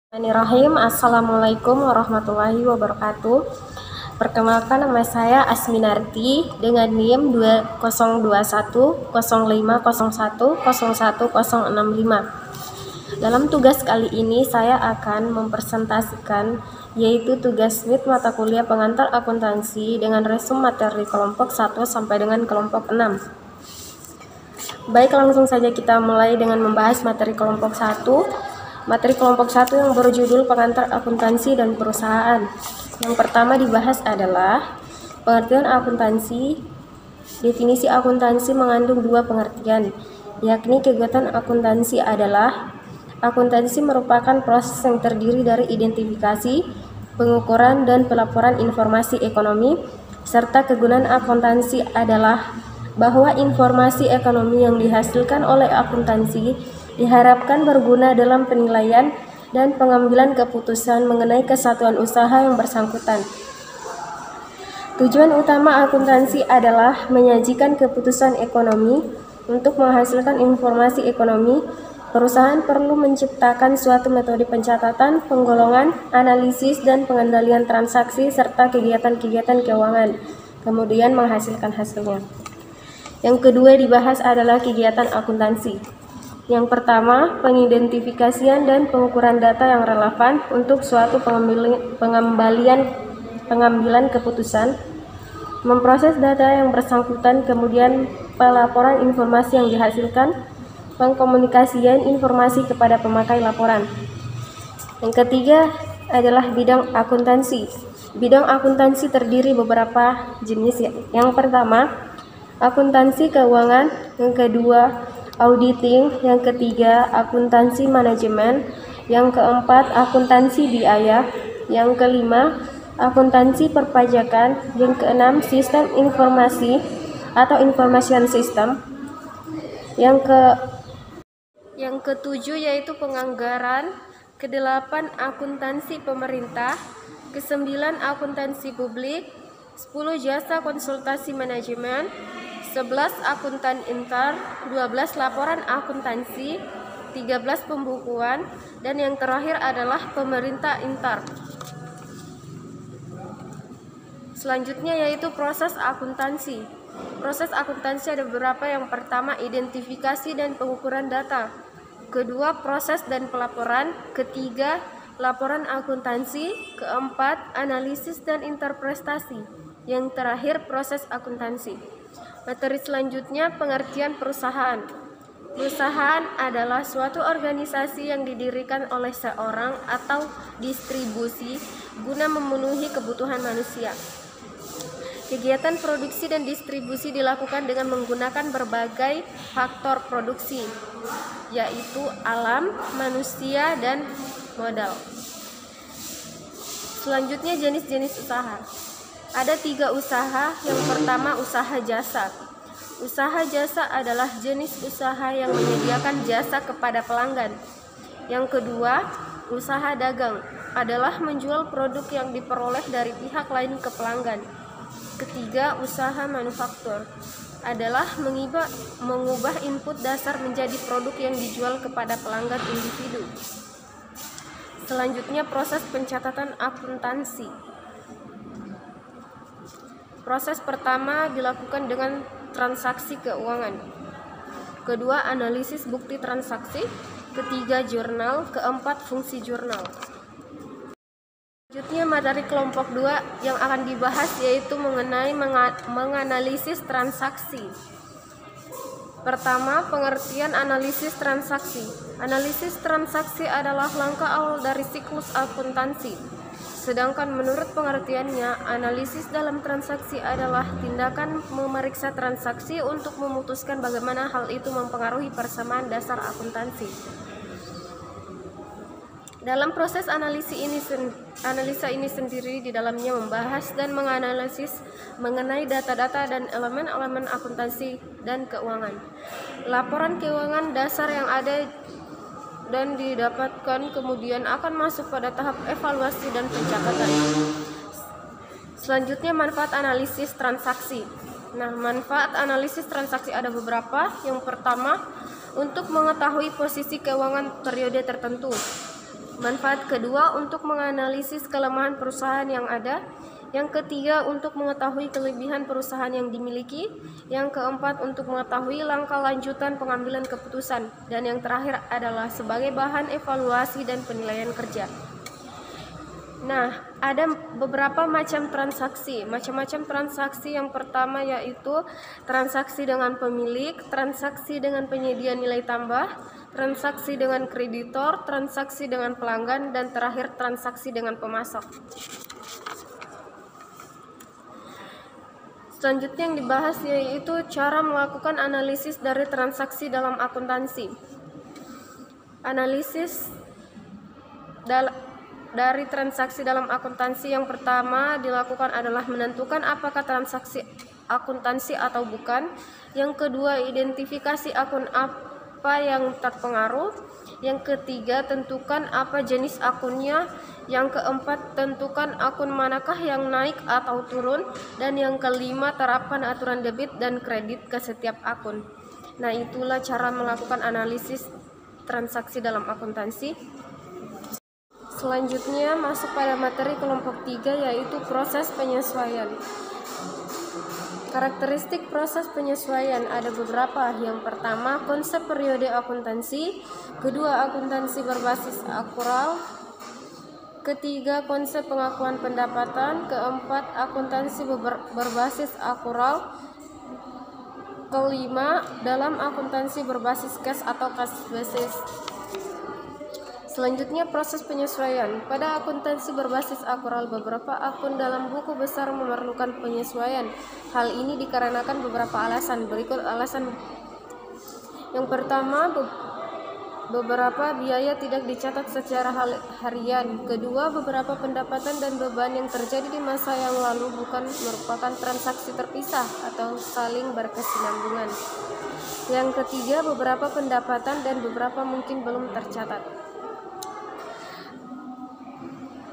Bismillahirrahmanirrahim. Assalamualaikum warahmatullahi wabarakatuh. Perkenalkan, nama saya Asminarti dengan NIM 202105010165. Dalam tugas kali ini saya akan mempresentasikan yaitu tugas MIT mata kuliah pengantar akuntansi dengan resum materi kelompok 1 sampai dengan kelompok 6. Baik, langsung saja kita mulai dengan membahas materi kelompok 1. Materi kelompok 1 yang berjudul pengantar akuntansi dan perusahaan. Yang pertama dibahas adalah pengertian akuntansi. Definisi akuntansi mengandung dua pengertian, yakni kegiatan akuntansi adalah akuntansi merupakan proses yang terdiri dari identifikasi, pengukuran, dan pelaporan informasi ekonomi, serta kegunaan akuntansi adalah bahwa informasi ekonomi yang dihasilkan oleh akuntansi diharapkan berguna dalam penilaian dan pengambilan keputusan mengenai kesatuan usaha yang bersangkutan. Tujuan utama akuntansi adalah menyajikan keputusan ekonomi. Untuk menghasilkan informasi ekonomi, perusahaan perlu menciptakan suatu metode pencatatan, penggolongan, analisis, dan pengendalian transaksi serta kegiatan-kegiatan keuangan, kemudian menghasilkan hasilnya. Yang kedua dibahas adalah kegiatan akuntansi. Yang pertama, pengidentifikasian dan pengukuran data yang relevan untuk suatu pengambilan keputusan, memproses data yang bersangkutan, kemudian pelaporan informasi yang dihasilkan, pengkomunikasian informasi kepada pemakai laporan. Yang ketiga adalah bidang akuntansi. Bidang akuntansi terdiri beberapa jenis. Yang pertama, akuntansi keuangan. Yang kedua, auditing. Yang ketiga, akuntansi manajemen. Yang keempat, akuntansi biaya. Yang kelima, akuntansi perpajakan. Yang keenam, sistem informasi atau information system. Yang ketujuh yaitu penganggaran. Kedelapan, akuntansi pemerintah. Kesembilan, akuntansi publik. 10, jasa konsultasi manajemen. 11, akuntan intern. 12, laporan akuntansi. 13, pembukuan. Dan yang terakhir adalah pemerintah intern. Selanjutnya yaitu proses akuntansi. Proses akuntansi ada beberapa. Yang pertama, identifikasi dan pengukuran data. Kedua, proses dan pelaporan. Ketiga, laporan akuntansi. Keempat, analisis dan interpretasi. Yang terakhir, proses akuntansi. Materi selanjutnya, pengertian perusahaan. Perusahaan adalah suatu organisasi yang didirikan oleh seorang atau distribusi guna memenuhi kebutuhan manusia. Kegiatan produksi dan distribusi dilakukan dengan menggunakan berbagai faktor produksi, yaitu alam, manusia, dan modal. Selanjutnya, jenis-jenis usaha. Ada 3 usaha. Yang pertama, usaha jasa. Usaha jasa adalah jenis usaha yang menyediakan jasa kepada pelanggan. Yang kedua, usaha dagang adalah menjual produk yang diperoleh dari pihak lain ke pelanggan. Ketiga, usaha manufaktur adalah mengubah input dasar menjadi produk yang dijual kepada pelanggan individu. Selanjutnya, proses pencatatan akuntansi. Proses pertama dilakukan dengan transaksi keuangan. Kedua, analisis bukti transaksi. Ketiga, jurnal. Keempat, fungsi jurnal. Selanjutnya, materi kelompok 2 yang akan dibahas yaitu mengenai menganalisis transaksi. Pertama, pengertian analisis transaksi. Analisis transaksi adalah langkah awal dari siklus akuntansi. Sedangkan menurut pengertiannya, analisis dalam transaksi adalah tindakan memeriksa transaksi untuk memutuskan bagaimana hal itu mempengaruhi persamaan dasar akuntansi. Dalam proses analisa ini sendiri di dalamnya membahas dan menganalisis mengenai data-data dan elemen-elemen akuntansi dan keuangan. Laporan keuangan dasar yang ada dan didapatkan kemudian akan masuk pada tahap evaluasi dan pencatatan. Selanjutnya, manfaat analisis transaksi. Nah, manfaat analisis transaksi ada beberapa. Yang pertama, untuk mengetahui posisi keuangan periode tertentu. Manfaat kedua, untuk menganalisis kelemahan perusahaan yang ada. Yang ketiga, untuk mengetahui kelebihan perusahaan yang dimiliki. Yang keempat, untuk mengetahui langkah lanjutan pengambilan keputusan. Dan yang terakhir adalah sebagai bahan evaluasi dan penilaian kerja. Nah, ada beberapa macam transaksi. Macam-macam transaksi yang pertama yaitu transaksi dengan pemilik, transaksi dengan penyedia nilai tambah, transaksi dengan kreditor, transaksi dengan pelanggan, dan terakhir transaksi dengan pemasok. Selanjutnya yang dibahas yaitu cara melakukan analisis dari transaksi dalam akuntansi. Analisis dari transaksi dalam akuntansi yang pertama dilakukan adalah menentukan apakah transaksi akuntansi atau bukan. Yang kedua, identifikasi akun apa yang terpengaruh. Yang ketiga, tentukan apa jenis akunnya. Yang keempat, tentukan akun manakah yang naik atau turun. Dan yang kelima, terapkan aturan debit dan kredit ke setiap akun. Nah, itulah cara melakukan analisis transaksi dalam akuntansi. Selanjutnya masuk pada materi kelompok 3 yaitu proses penyesuaian. Karakteristik proses penyesuaian ada beberapa. Yang pertama, konsep periode akuntansi. Kedua, akuntansi berbasis akural. Ketiga, konsep pengakuan pendapatan. Keempat, akuntansi berbasis akural. Kelima, dalam akuntansi berbasis cash atau cash basis. Selanjutnya, proses penyesuaian. Pada akuntansi berbasis akural, beberapa akun dalam buku besar memerlukan penyesuaian. Hal ini dikarenakan beberapa alasan. Berikut alasan. Yang pertama, beberapa biaya tidak dicatat secara harian. Kedua, beberapa pendapatan dan beban yang terjadi di masa yang lalu bukan merupakan transaksi terpisah atau saling berkesinambungan. Yang ketiga, beberapa pendapatan dan beberapa mungkin belum tercatat.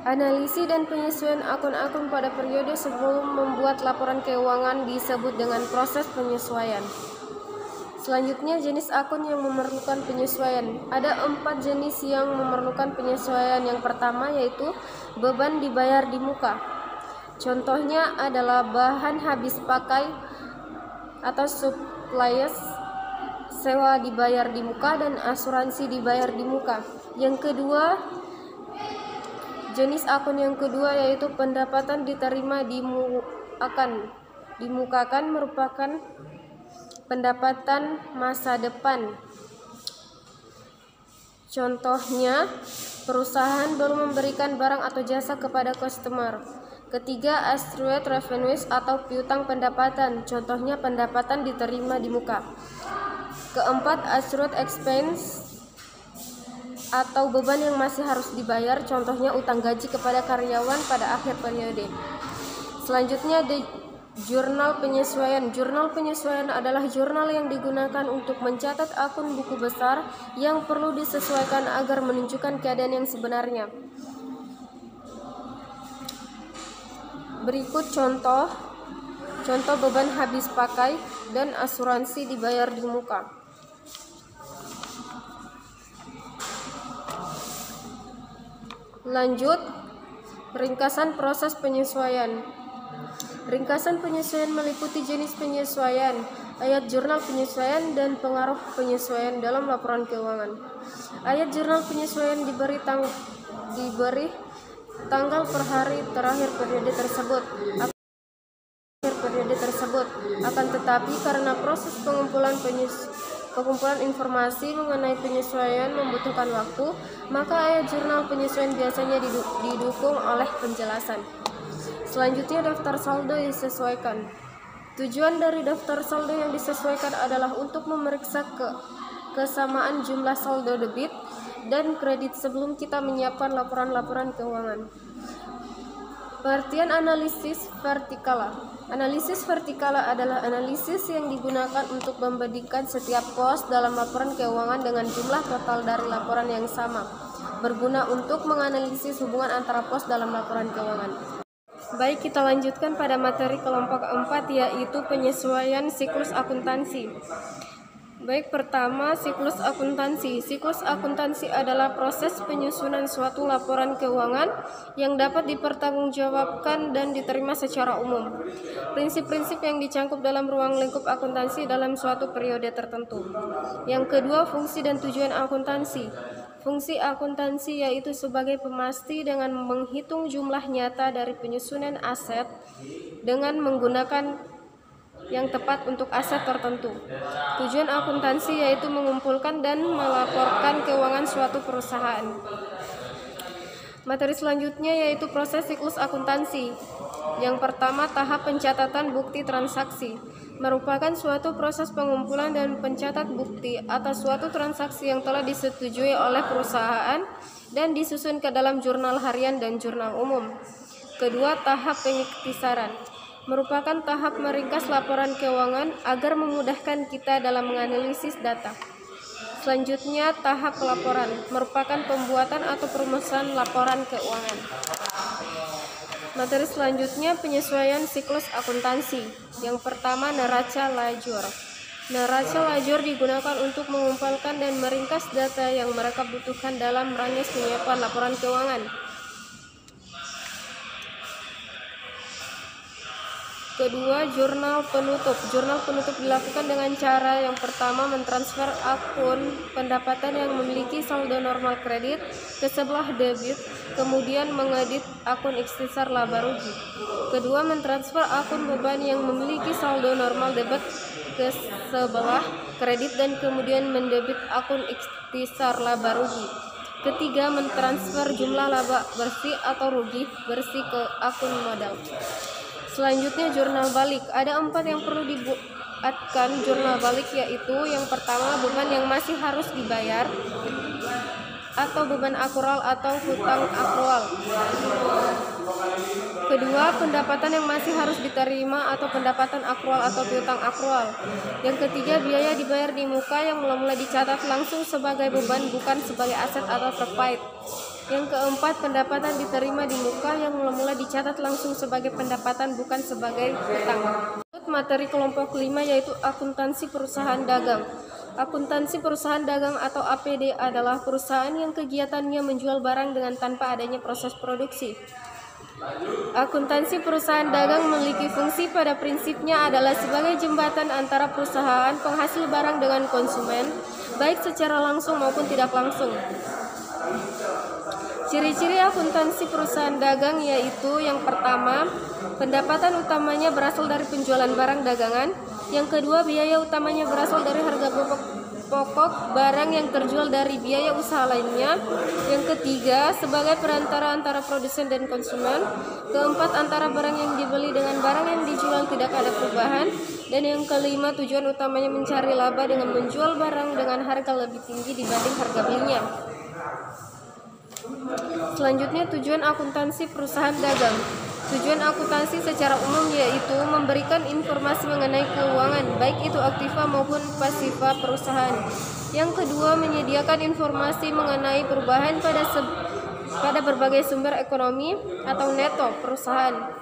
Analisis dan penyesuaian akun-akun pada periode sebelum membuat laporan keuangan disebut dengan proses penyesuaian. Selanjutnya, jenis akun yang memerlukan penyesuaian. Ada 4 jenis yang memerlukan penyesuaian. Yang pertama yaitu beban dibayar di muka. Contohnya adalah bahan habis pakai atau supplies, sewa dibayar di muka, dan asuransi dibayar di muka. Yang kedua, jenis akun yang kedua yaitu pendapatan diterima dimukakan merupakan pendapatan masa depan. Contohnya, perusahaan baru memberikan barang atau jasa kepada customer. Ketiga, accrued revenues atau piutang pendapatan. Contohnya, pendapatan diterima di muka. Keempat, accrued expense atau beban yang masih harus dibayar, contohnya utang gaji kepada karyawan pada akhir periode. Selanjutnya, jurnal penyesuaian. Jurnal penyesuaian adalah jurnal yang digunakan untuk mencatat akun buku besar yang perlu disesuaikan agar menunjukkan keadaan yang sebenarnya. Berikut contoh beban habis pakai dan asuransi dibayar di muka. Lanjut, ringkasan proses penyesuaian. Ringkasan penyesuaian meliputi jenis penyesuaian, ayat jurnal penyesuaian, dan pengaruh penyesuaian dalam laporan keuangan. Ayat jurnal penyesuaian diberi tanggal per hari terakhir periode tersebut. Akan tetapi karena proses pengumpulan informasi mengenai penyesuaian membutuhkan waktu, maka ayat jurnal penyesuaian biasanya didukung oleh penjelasan. Selanjutnya, daftar saldo disesuaikan. Tujuan dari daftar saldo yang disesuaikan adalah untuk memeriksa kesamaan jumlah saldo debit dan kredit sebelum kita menyiapkan laporan-laporan keuangan. Pengertian analisis vertikala. Analisis vertikala adalah analisis yang digunakan untuk membandingkan setiap pos dalam laporan keuangan dengan jumlah total dari laporan yang sama, berguna untuk menganalisis hubungan antara pos dalam laporan keuangan. Baik, kita lanjutkan pada materi kelompok 4 yaitu penyesuaian siklus akuntansi. Baik, pertama, siklus akuntansi. Siklus akuntansi adalah proses penyusunan suatu laporan keuangan yang dapat dipertanggungjawabkan dan diterima secara umum. Prinsip-prinsip yang dicangkup dalam ruang lingkup akuntansi dalam suatu periode tertentu. Yang kedua, fungsi dan tujuan akuntansi. Fungsi akuntansi yaitu sebagai pemasti dengan menghitung jumlah nyata dari penyusunan aset dengan menggunakan yang tepat untuk aset tertentu. Tujuan akuntansi yaitu mengumpulkan dan melaporkan keuangan suatu perusahaan. Materi selanjutnya yaitu proses siklus akuntansi. Yang pertama, tahap pencatatan bukti transaksi merupakan suatu proses pengumpulan dan pencatat bukti atas suatu transaksi yang telah disetujui oleh perusahaan dan disusun ke dalam jurnal harian dan jurnal umum. Kedua, tahap pengiktisaran merupakan tahap meringkas laporan keuangan agar memudahkan kita dalam menganalisis data. Selanjutnya, tahap pelaporan merupakan pembuatan atau perumusan laporan keuangan. Materi selanjutnya penyesuaian siklus akuntansi. Yang pertama, neraca lajur. Neraca lajur digunakan untuk mengumpulkan dan meringkas data yang mereka butuhkan dalam rangka penyiapan laporan keuangan. Kedua, jurnal penutup. Jurnal penutup dilakukan dengan cara yang pertama mentransfer akun pendapatan yang memiliki saldo normal kredit ke sebelah debit, kemudian mengedit akun ikhtisar laba rugi. Kedua, mentransfer akun beban yang memiliki saldo normal debit ke sebelah kredit dan kemudian mendebit akun ikhtisar laba rugi. Ketiga, mentransfer jumlah laba bersih atau rugi bersih ke akun modal. Selanjutnya, jurnal balik. Ada 4 yang perlu dibuatkan jurnal balik, yaitu yang pertama, beban yang masih harus dibayar atau beban akrual atau hutang akrual. Kedua, pendapatan yang masih harus diterima atau pendapatan akrual atau piutang akrual. Yang ketiga, biaya dibayar di muka yang mula-mula dicatat langsung sebagai beban bukan sebagai aset atau terkait. Yang keempat, pendapatan diterima di muka yang mula-mula dicatat langsung sebagai pendapatan bukan sebagai hutang. Materi kelompok 5 yaitu akuntansi perusahaan dagang. Akuntansi perusahaan dagang atau APD adalah perusahaan yang kegiatannya menjual barang dengan tanpa adanya proses produksi. Akuntansi perusahaan dagang memiliki fungsi pada prinsipnya adalah sebagai jembatan antara perusahaan penghasil barang dengan konsumen, baik secara langsung maupun tidak langsung. Ciri-ciri akuntansi perusahaan dagang yaitu yang pertama, pendapatan utamanya berasal dari penjualan barang dagangan. Yang kedua, biaya utamanya berasal dari harga pokok barang yang terjual dari biaya usaha lainnya. Yang ketiga, sebagai perantara antara produsen dan konsumen. Keempat, antara barang yang dibeli dengan barang yang dijual tidak ada perubahan. Dan yang kelima, tujuan utamanya mencari laba dengan menjual barang dengan harga lebih tinggi dibanding harga belinya. Selanjutnya, tujuan akuntansi perusahaan dagang. Tujuan akuntansi secara umum yaitu memberikan informasi mengenai keuangan, baik itu aktiva maupun pasiva perusahaan. Yang kedua, menyediakan informasi mengenai perubahan pada berbagai sumber ekonomi atau neto perusahaan.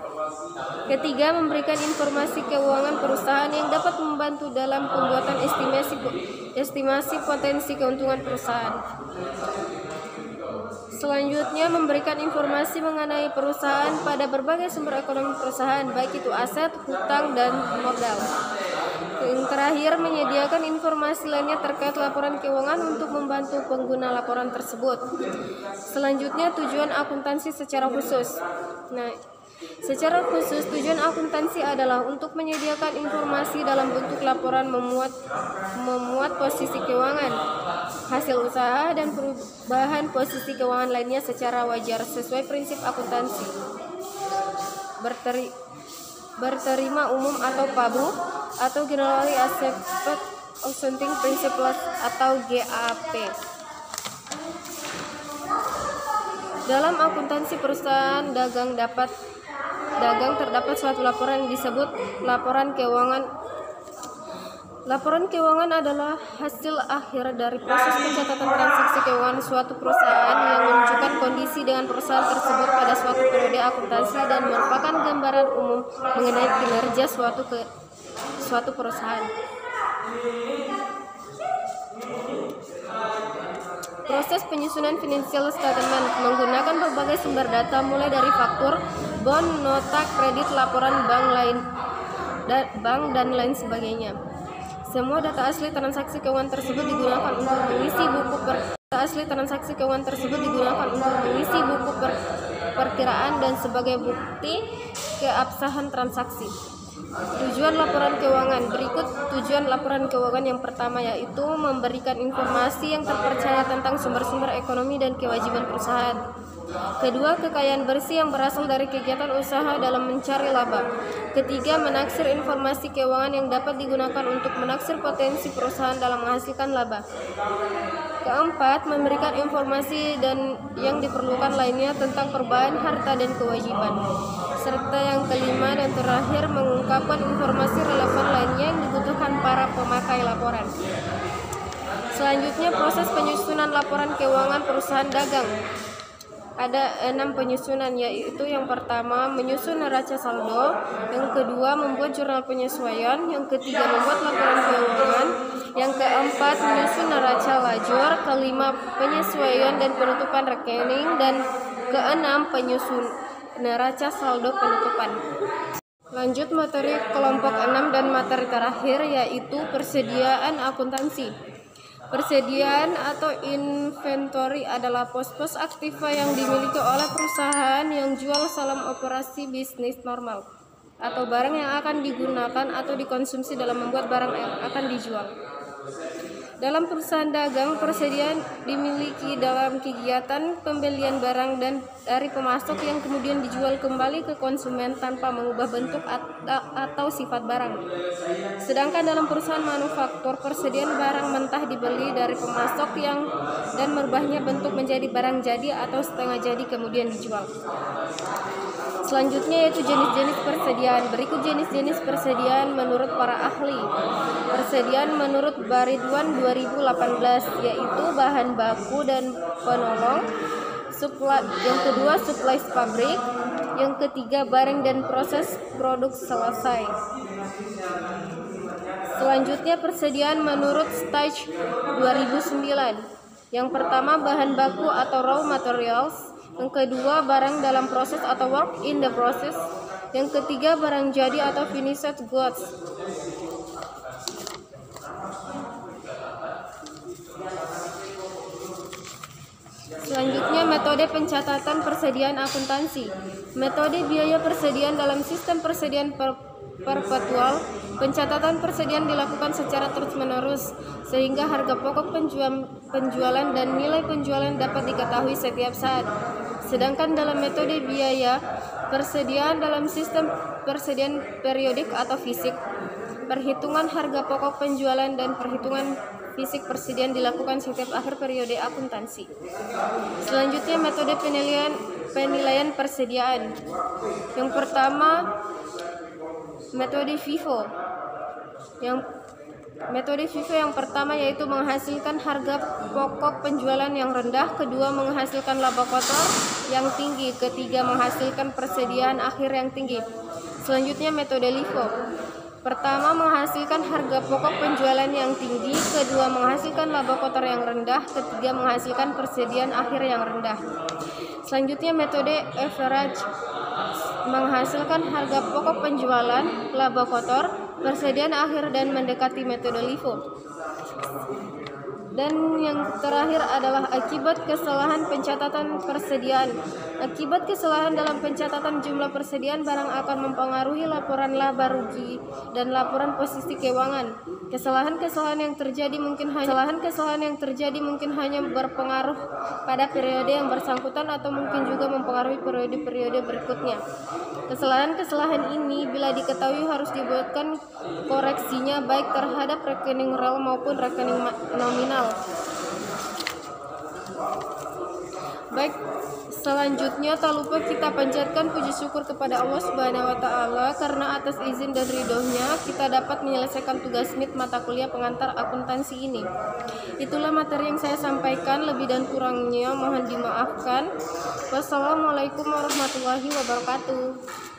Ketiga, memberikan informasi keuangan perusahaan yang dapat membantu dalam pembuatan estimasi potensi keuntungan perusahaan. Selanjutnya, memberikan informasi mengenai perusahaan pada berbagai sumber ekonomi perusahaan, baik itu aset, hutang, dan modal. Yang terakhir, menyediakan informasi lainnya terkait laporan keuangan untuk membantu pengguna laporan tersebut. Selanjutnya, tujuan akuntansi secara khusus. Secara khusus, tujuan akuntansi adalah untuk menyediakan informasi dalam bentuk laporan memuat posisi keuangan, hasil usaha, dan perubahan posisi keuangan lainnya secara wajar sesuai prinsip akuntansi. Berterima umum atau PABU atau Generally Accepted Accounting Principles atau GAAP. Dalam akuntansi perusahaan dagang terdapat suatu laporan yang disebut laporan keuangan. Laporan keuangan adalah hasil akhir dari proses pencatatan transaksi keuangan suatu perusahaan yang menunjukkan kondisi dengan perusahaan tersebut pada suatu periode akuntansi dan merupakan gambaran umum mengenai kinerja suatu perusahaan. Proses penyusunan financial statement menggunakan berbagai sumber data mulai dari faktur, bond, nota kredit, laporan bank dan lain sebagainya. Semua data asli transaksi keuangan tersebut digunakan untuk mengisi buku perkiraan dan sebagai bukti keabsahan transaksi. Tujuan laporan keuangan. Berikut tujuan laporan keuangan. Yang pertama yaitu memberikan informasi yang terpercaya tentang sumber-sumber ekonomi dan kewajiban perusahaan. Kedua, kekayaan bersih yang berasal dari kegiatan usaha dalam mencari laba. Ketiga, menaksir informasi keuangan yang dapat digunakan untuk menaksir potensi perusahaan dalam menghasilkan laba. Keempat, memberikan informasi dan yang diperlukan lainnya tentang perubahan harta dan kewajiban. Serta yang kelima dan terakhir, mengungkapkan informasi relevan lainnya yang dibutuhkan para pemakai laporan. Selanjutnya, proses penyusunan laporan keuangan perusahaan dagang. Ada 6 penyusunan, yaitu yang pertama menyusun neraca saldo, yang kedua membuat jurnal penyesuaian, yang ketiga membuat laporan keuangan, yang keempat menyusun neraca lajur, kelima penyesuaian dan penutupan rekening, dan keenam penyusun neraca saldo penutupan. Lanjut materi kelompok 6 dan materi terakhir yaitu persediaan akuntansi. Persediaan atau inventory adalah pos-pos aktiva yang dimiliki oleh perusahaan yang jual salam operasi bisnis normal atau barang yang akan digunakan atau dikonsumsi dalam membuat barang yang akan dijual. Dalam perusahaan dagang, persediaan dimiliki dalam kegiatan pembelian barang dan dari pemasok yang kemudian dijual kembali ke konsumen tanpa mengubah bentuk atau sifat barang. Sedangkan dalam perusahaan manufaktur, persediaan barang mentah dibeli dari pemasok dan merubahnya bentuk menjadi barang jadi atau setengah jadi kemudian dijual. Selanjutnya yaitu jenis-jenis persediaan. Berikut jenis-jenis persediaan menurut para ahli. Persediaan menurut Baridwan 2018 yaitu bahan baku dan penolong, yang kedua supply pabrik, yang ketiga barang dan proses produk selesai. Selanjutnya persediaan menurut Stage 2009. Yang pertama bahan baku atau raw materials, yang kedua barang dalam proses atau work in the process, yang ketiga barang jadi atau finished goods. Selanjutnya metode pencatatan persediaan akuntansi. Metode biaya persediaan dalam sistem persediaan perpetual. Pencatatan persediaan dilakukan secara terus-menerus sehingga harga pokok penjualan dan nilai penjualan dapat diketahui setiap saat. Sedangkan dalam metode biaya persediaan dalam sistem persediaan periodik atau fisik, perhitungan harga pokok penjualan dan perhitungan fisik persediaan dilakukan setiap akhir periode akuntansi. Selanjutnya metode penilaian persediaan. Yang pertama metode FIFO. Metode FIFO yang pertama yaitu menghasilkan harga pokok penjualan yang rendah, kedua menghasilkan laba kotor yang tinggi, ketiga menghasilkan persediaan akhir yang tinggi. Selanjutnya metode LIFO. Pertama menghasilkan harga pokok penjualan yang tinggi, kedua menghasilkan laba kotor yang rendah, ketiga menghasilkan persediaan akhir yang rendah. Selanjutnya metode average, menghasilkan harga pokok penjualan, laba kotor, persediaan akhir dan mendekati metode LIFO. Dan yang terakhir adalah akibat kesalahan pencatatan persediaan. Akibat kesalahan dalam pencatatan jumlah persediaan barang akan mempengaruhi laporan laba rugi dan laporan posisi keuangan. Kesalahan-kesalahan yang terjadi mungkin hanya berpengaruh pada periode yang bersangkutan atau mungkin juga mempengaruhi periode-periode berikutnya. Kesalahan-kesalahan ini bila diketahui harus dibuatkan koreksinya baik terhadap rekening real maupun rekening nominal. Baik, selanjutnya tak lupa kita panjatkan puji syukur kepada Allah Subhanahu wa taala karena atas izin dan ridhonya kita dapat menyelesaikan tugas MIT mata kuliah pengantar akuntansi ini. Itulah materi yang saya sampaikan, lebih dan kurangnya mohon dimaafkan. Wassalamualaikum warahmatullahi wabarakatuh.